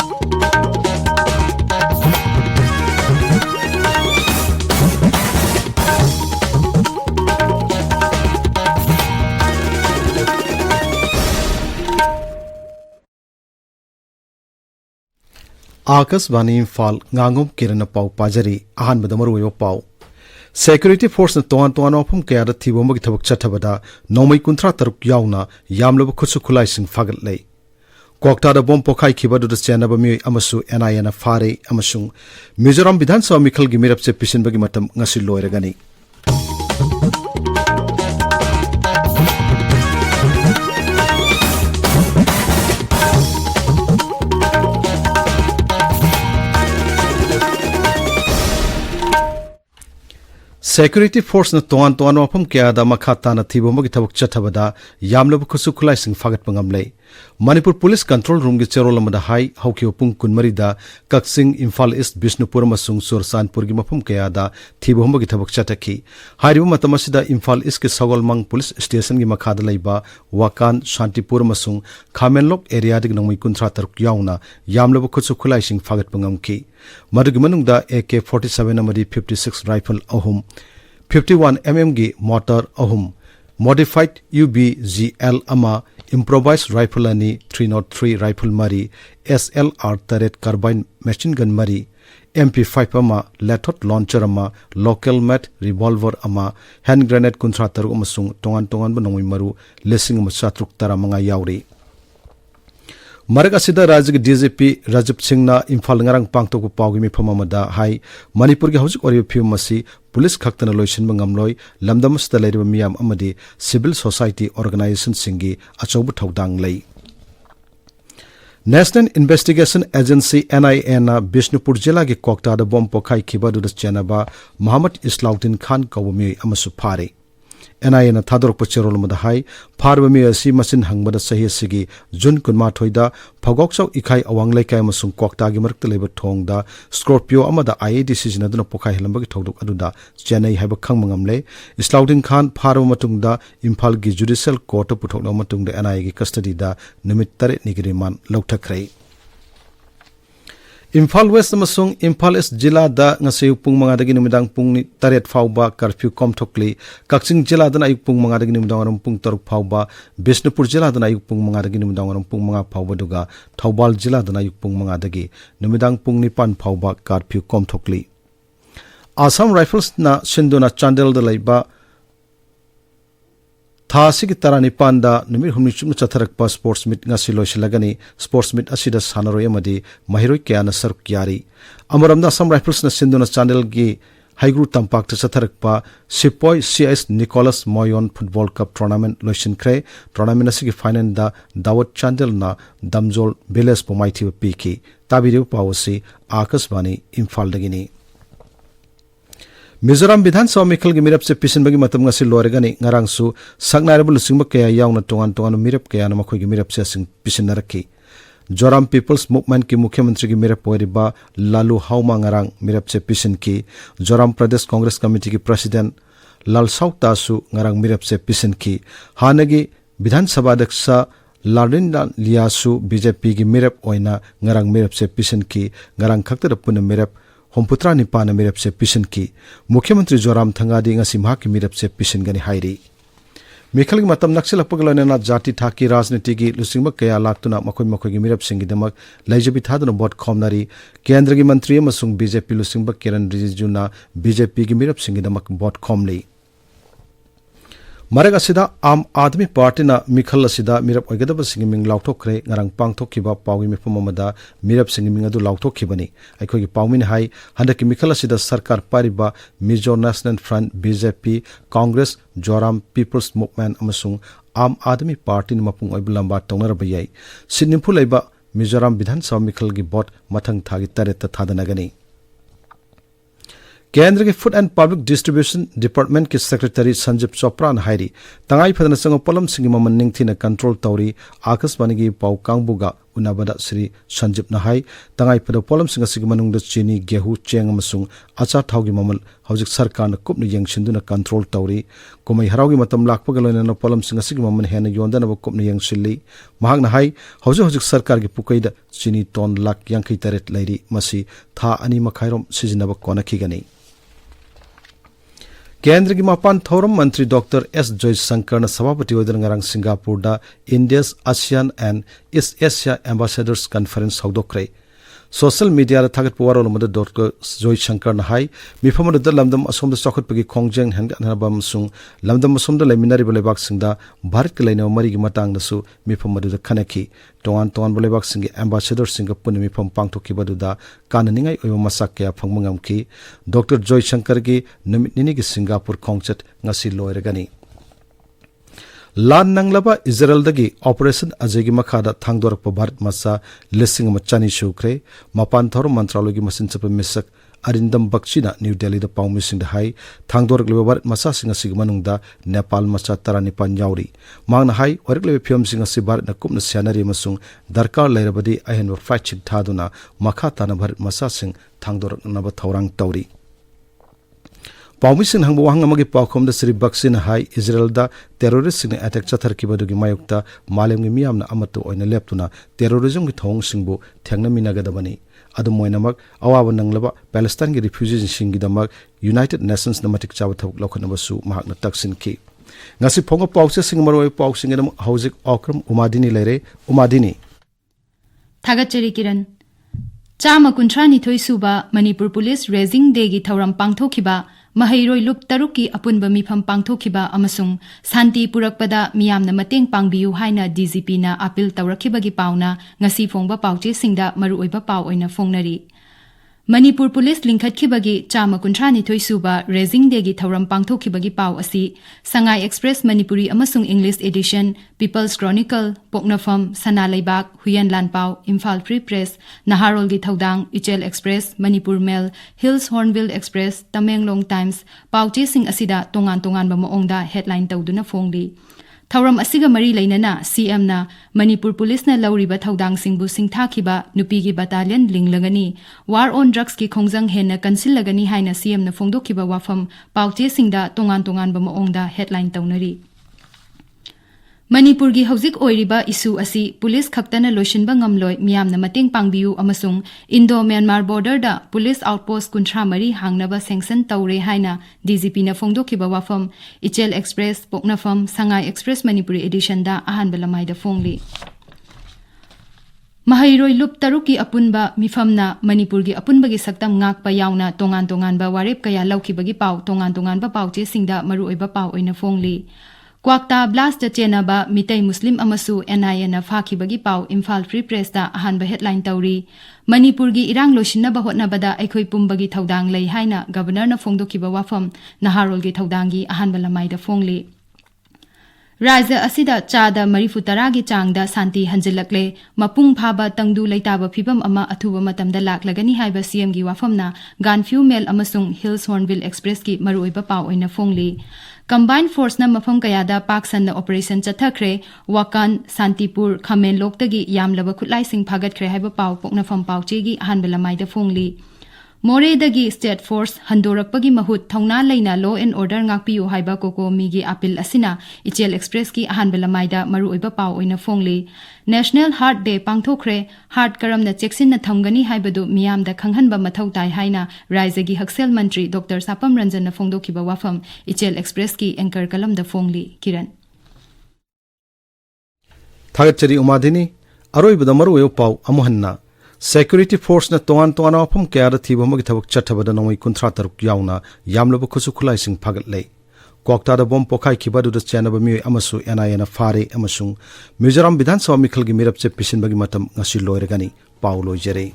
Akashvani Imphal Ngangom Kiran pav पाजरी Ahaan बदमरु pav Security Force na toan toan ofum kaya da thibo magi thabak chathabada nomai kunthra taruk yauna yamlaba khutsu khulai sing fagat lei Kokta da bom pokhai khiba du chena ba mi amasu NIA na fare amasung Mizoram Bidhan Sabha mikhal gi mirap se pisin bagi matam ngasi loiragani Security Force na toan toan wapam kaya da makhata na thibo magi thabak chathabada yamlaba khusu khulai sing fagat pangam lei Manipur Police Control Room gi cherol amada hai hauki pung kunmari da Kaksing Imphal East Bishnupur masung Sursanpur gi mapam kaya da thibo magi thabak chatakhi haribu matamasida Imphal East ke Sawalmang Police Station gi makhada leiba Wakan Shantipur masung Khamenlok area dig nongmai kunthra taruk yauna yamlaba khusu khulai sing fagat pangam ki Madugi manungda AK-47 amadi 56 rifle ahum 51 mm gi motor ahum modified UBGL ama improvised rifle ani 303 rifle mari SLR turret carbine machine gun mari MP5 ama lathot launcher ama local mat revolver ama hand grenade kunthra taru amasung tongan banongoi maru lesing ama satruk tara manga yauri Marag asida Rajya DGP Rajab Singh na Imphal ngarang pangtok pawgi mi phamamada hai Manipur ge hojik ori phim masi police khaktana loisin bangamloi lamdam sta leiriba miyam amadi civil society organization singi achobu thodang lei National Investigation Agency NIA na Bishnupur jila ge kokta da bom pokhai khiba du chenaba Muhammad Islauddin Khan kawmi amasu phare NIA na thadorok pachero lumada hai pharbami asi masin hangbada sahi sigi Jun kunma thoida phagokchau ikhai awang laikai masung kokta gi marakta leba thongda Scorpio amada IAD sizinaduna pokhai helambagi thoduk aduda Chennai haiba khangmangamle Islauddin Khan pharwa matungda Imphal gi Judicial Court puthokna matungda NIA gi custody da numit 3 ni riman lauthakrai Imphal West amasung Imphal East jila da ngasay pung mga dagi numidang pung 3 fauba curfew komthokli Kaksing jila da ayuk pung mga dagi numidang pung 3 fauba Bishnupur jila da ayuk pung mga dagi numidang pung mga fauba duga Thoubal jila da ayuk pung mga dagi numidang pung 9 fauba curfew komthokli Assam Rifles na sinduna Chandel da laiba Thasigi tarani panda numir humni chumna chatharakpa sports meet ngasi loisilagani sports meet asida sanaroi amadi mahiroi kyana saruk yari amaramda Assam Rifles na sinduna channel gi haigru tampak ta chatharakpa Sipoi CS Nicholas Moyon Football Cup Tournament loisin kre tournament asigi final da Dawat Chandel na Damjol Village pomaiti piki tabiru pawasi Akashvani Imphal dagini Mizoram Bidhan Sabha mikhal gi mirap se pisin bagi matam ngasi loregani ngarang su saknairabul singba kaya yauna tongan mirap kaya na makhoi gi mirap se sing pisin naraki Joram People's Movement ki Mukhyamantri gi mirap poiriba Lalu Hauma ngarang mirap se pisin ki Joram Pradesh Congress Committee ki President Lal Saukta su ngarang mirap se pisin ki hanagi Bidhan Sabha Daksha Lardinda Liasu BJP gi mirap oina ngarang mirap se pisin ki ngarang khakta puna mirap Homputra Nipana mirap se pisin ki Mukhyamantri Joram Thangadi ngasi maha ki mirap se pisin gani hairi Mikhal gi matam naksila pagalana na jati thaki rajniti gi lusingba kaya laktuna makhoi gi mirap singi damak laijabi thaduna bot khomnari kendra gi mantri amasung BJP lusingba Kiran Rijiju na BJP gi mirap singi damak bot khomlei Marag asida Aam Aadmi Party na mikhal asida mirap oigadaba singi ming lauthokre ngarang pangthokhiba pawgi mifum amada mirap singi ming adu lauthokibani aikhogi pawmin hai handaki mikhal asida sarkar pariba Mizo National Front BJP Congress Joram People's Movement amasung Aam Aadmi Party ni mapung oiblamba tongnaraba yai sinimpu leiba Mizoram Bidhan Sabha mikhal gi bot mathang thagi tareta thadanagani Kendra ke Food and Public Distribution Department ke Secretary Sanjib Chopra na hairi tangai phadana sang polam singi maman ningthi na control tauri Akashvani gi pau kangbuga unabada Sri Sanjip Nahai tangai pada polam singa sig manungda chini gehu cheng amasung acha thaugi mamal hojik sarkar na kupni yengshinduna control tawri komai haraugi matam lakpaga loina polam singa sig maman hena yondana ba kupni yengshilli mahak nahai hojik sarkar gi pukaida chini ton lak yankai taret lairi masi tha ani makhairom sijinaba kona khigani केंद्र की मापान थौरम मंत्री doctor S Jaishankar सभापति नरंग Singapore दा India's ASEAN and East Asia ambassadors conference हौदोक्रे social media थागत पुवारो मद डॉक्टर जयशंकर हाई मिफम लमदम असोम चौखटपगी खोंजें हेंगनबमसुं लमदम असोम लेमिनारिब लेबाकसिंगदा भारत के लेनो मरी की मतंगदसु मिफम मदुद खनखी तोंगान तोंगान लेबाकसिंग एम्बेसडर्सिंग पुन मिफम पांगथोखिबदुदा काननिंगाई ओइबा मसाक कया फंगमंगमखी डॉक्टर जयशंकर की नमित निनी की सिंगापुर खोंगचत ngasi loiragani लान नंगलबा इजराइल दगी ऑपरेशन अजय की मखादा थांगदोरप भारत मसा लिसिंग मचानी शुक्रे मपान थौर मंत्रालय की मसिन चप मिसक अरिंदम बक्सीना न्यू दिल्ली द पाउमिसिंग हाई थांगदोरक लेबा भारत मसा सिंग सिग मनुंगदा नेपाल मचा 35 यावरी मांगना हाई वरक लेबा फिल्म सिंग सि भारत न कुपन सियानरी मसुंग दरकार लेरबदी अहन फाइट छिक थादुना मखा ताना भारत मसा सिंग थांगदोरक नब थौरांग तौरी पाउमिसिन हंगबो हंगमगी पाखोम द श्री बक्सिन हाई इजराइल दा टेररिस्ट सिंग अटैक चथर की बदुगी मायुक्ता मालेम गी मियामना अमतो ओइना लेप्तुना टेररिज्म की थोंग सिंगबो थेंगना मिनागदबनी अदु मोइनमक अवाब नंगलबा पैलेस्टाइन की रिफ्यूजी सिंग की दमक यूनाइटेड नेशंस नमतिक चाव थबक लखनबसु महाकना तक्सिनखी ngasi phonga pause sing maroi pausing edam hauzik okram umadini lere umadini thagachari kiran chama kunthani thoi suba manipur police raising day gi thauram pangthokhiba mahairoi lup taruki apunba mifam pangthokhiba amasung santi purakpada miyamna mateng pangbiu haina DGP na appeal tawrakhibagi pauna ngasi phongba pauche singda maru oiba pau oina phongnari Manipur Police linkhatkibagi chama kunthani thoi suba raising day gi thauram pangthokibagi pau asi Sangai Express Manipuri amasung English edition People's Chronicle Poknafam Sanalaibak Huyan Lanpau Imphal Free Press Naharol gi thaudang Ichel Express Manipur Mail Hills Hornbill Express Tamenglong Times pauche sing asida tongan tongan ba maongda headline tawduna phongli Thauram asiga mari lainana CM na Manipur Police na lauriba thaudang singbu singthakiba nupi gi battalion linglagani war on drugs ki khongjang hena kansil lagani haina CM na phongdokiba wafam pauche singda tongan tongan ba maongda headline tawnari Manipur gi hauzik oiriba issue asi police khaktana loishinba ngamloi miyamna mateng pangbiu amasung Indo Myanmar border da police outpost kunthra mari hangnaba sanction tawre haina DGP na phongdokiba wafam Ichel Express Poknafam Sangai Express Manipuri edition da ahan balamai da phongli Mahairoi lup taruki apunba mifamna Manipur gi apunba gi saktam ngak pa yauna tongan tongan ba warep kaya laukibagi pau tongan tongan ba pauche singda maru oiba pau oina phongli Kwakta blast chena ba mitai muslim amasu NIA na phakibagi pau Imphal Free Press da ahanba headline tawri Manipur gi irang losinna ba hotna bada aikhoi pumbagi thaudang lei haina governor na phongdokiba wafam Naharol gi thaudangi ahanba lamai da phongli Raja asida chada marifutara gi changda santi hanjilakle mapung phaba tangdu leitaba phibam ama athuba matamda laklagani haiba CM gi wafamna Ganfu Mail amasung Hills Hornbill Express ki maruiba pau oina phongli Combined Force na mafam kayada Pakistan na operation chathakre Wakan Santipur Khamen Loktagi yamlaba khutlai sing phagat khre haiba pau pokna fam pauche gi hanbalamai da phongli More dagi State Force handorakpagi mahut thauna leina law and order ngakpiu haiba koko migi appeal asina Ichel Express ki hanbalamai da maru oiba pau oina phongli National Heart Day pangthokre heart karam na cheksin na thamgani haibadu miyam da khanghanba mathau tai haina Raja gi Haksel Mantri Dr Sapam Ranjan na phongdokiba wafam Ichel Express ki anchor kalam da phongli Kiran Thagachari Umadini aroibada maru oyo pau amohanna Security Force na tongan tongan apam kaya da thiba magi thabak chathabada nongoi kunthra taruk yauna yamlaba khusu khulai sing phagat lei Kwakta da bom pokai kibadu da chanaba mi amasu NIA na fare amasung Mizoram Bidhan Sabha mikhal gi mirap che pisin bagi matam ngasi loiragani Paulo Jere